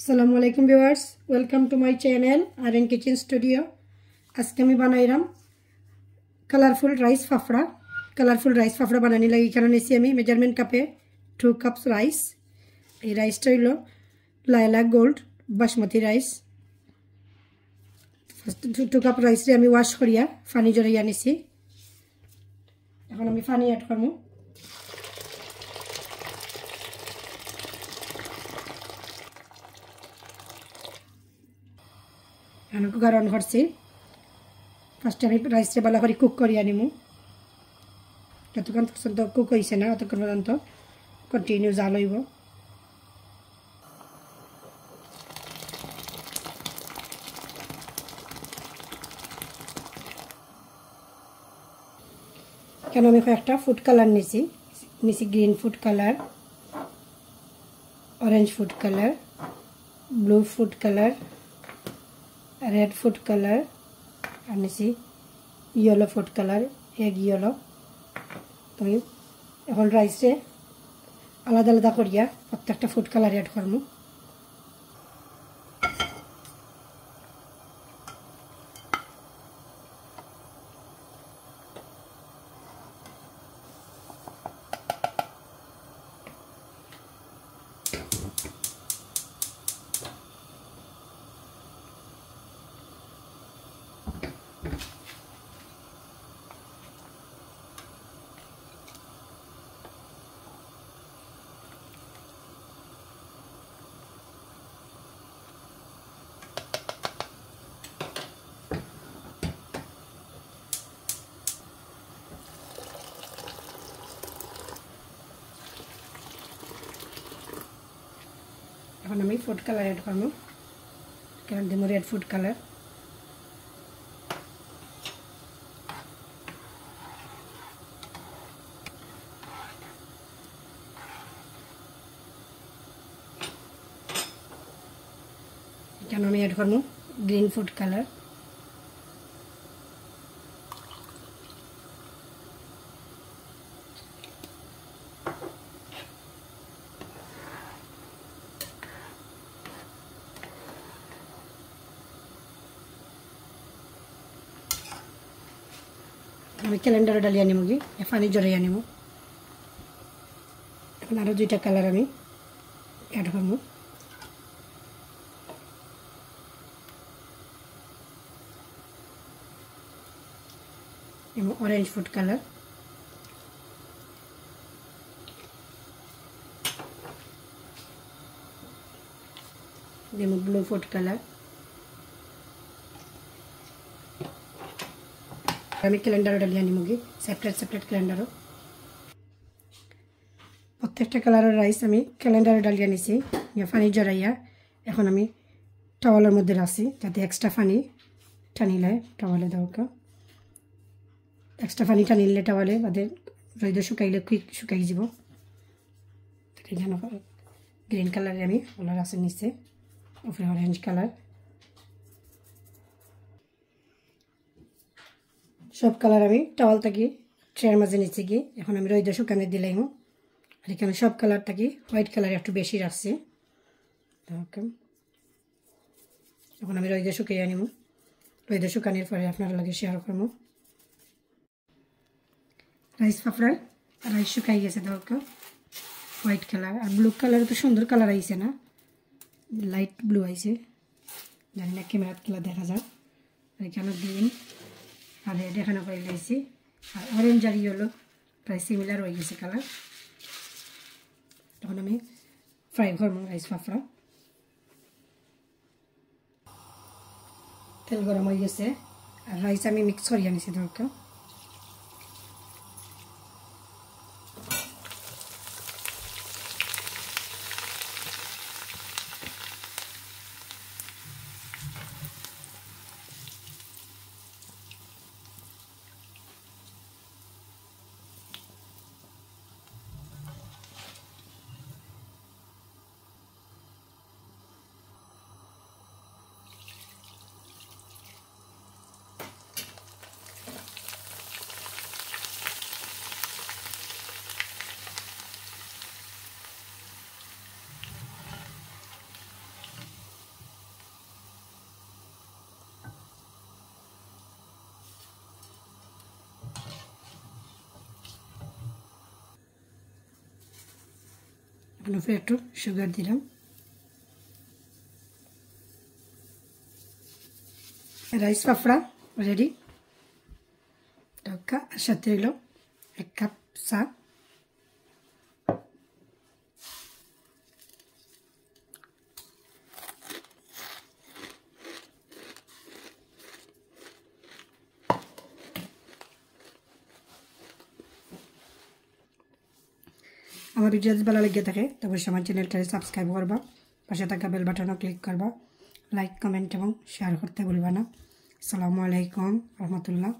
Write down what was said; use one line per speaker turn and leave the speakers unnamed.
Assalamualaikum viewers, welcome to my channel RN Kitchen Studio. आज के मैं बनाइराम कलरफुल राइस फाफड़ा बनाने लगी कारण इसी हमें मेजरमेंट कपे 2 कप्स राइस ये राइस लो लायला gold basmati rice first 2 cup rice रे हमें वाश करिया पानी जराइया निसी এখন আমি পানি ऐड करमु আমি কুকার অন করছি ফার্স্ট আমি রাইসটা ভালো করে কুক করিয়া নিমু যতক্ষণ পর্যন্ত কুক হইছে না ততক্ষণ পর্যন্ত কন্টিনিউ জাল হইব কেন আমি একটা ফুড কালার নিছি green food colour orange food colour blue food colour red food colour आनिसी yellow food colour egg yellow तो এখন রাইসে আলাদা আলাদা করিয়া প্রত্যেকটা ফুড কালার এড করমু এখন আমি ফুড কালার এড করব কারণ দিমু রেড ফুড কালার এখানে আমি এড করব গ্রিন ফুড কালার আমি ক্যালেন্ডারে ডালিয়া নিমুগি পানি জড়াইয়া নিমু এখন আরো দুইটা কালার আমি অ্যাড করবো এবং অরেঞ্জ ফুড কালার দেবো ব্লু ফুড কালার আমি ক্যালেন্ডারে ডালিয়া নিমুগি সেপারেট ক্যালেন্ডারও প্রত্যেকটা কালারের রাইস আমি ক্যালেন্ডারে ডালিয়া নিছি পানি জড়াইয়া এখন আমি টাওয়ালের মধ্যে রাখছি যাতে এক্সট্রা পানি টানিলে টাওয়ালে দরকার এক্সট্রা পানি টানিলে টাওয়ালে বাদে রইদ শুকাইলে কুইক শুকাই যাব গ্রিন কালারে আমি ওলা রাখছি নিচে উপরে অরেঞ্জ কালার সব কালার আমি টাওয়াল থাকি ট্রের মাঝে নিচে গিয়ে এখন আমি রইদ শুকানে দিলাম আর এখানে সব কালার থাকি হোয়াইট কালার একটু বেশি রাখছি এখন আমি রইদ শুকিয়ে আনিব রইদ শুকানোর পরে আপনার লাগে শেয়ার করবো রাইস ফাফড়ার রাইস শুকাই গেছে দরকার হোয়াইট কালার আর ব্লু কালার তো সুন্দর কালার আইছে না লাইট ব্লু আইছে জানি না ক্যামেরাত কিলা দেখা যায় আর এখানে গ্রিন আর রেড এখানে করে লাইছি আর অরেঞ্জ আর ইয়েলো প্রায় সিমিলার হয়ে গেছে কালার তখন আমি ফ্রাই করবো রাইস ফাফড়া তেল গরম হয়ে গেছে আর রাইস আমি মিক্স করিয়ে আনিছি দরকার উপরে একটু সুগার দিলাম। Rice পাপড়া ready. আর সাথে হলো 1 কাপ চা। আমার ভিডিও যদি ভালো লেগে থাকে তবে আমার চ্যানেলটা সাবস্ক্রাইব করবা, পাশে থাকা বেল বাটনও ক্লিক করবা, লাইক কমেন্ট এবং শেয়ার করতে ভুলবা না। আসসালামু আলাইকুম রহমতুল্লাহ।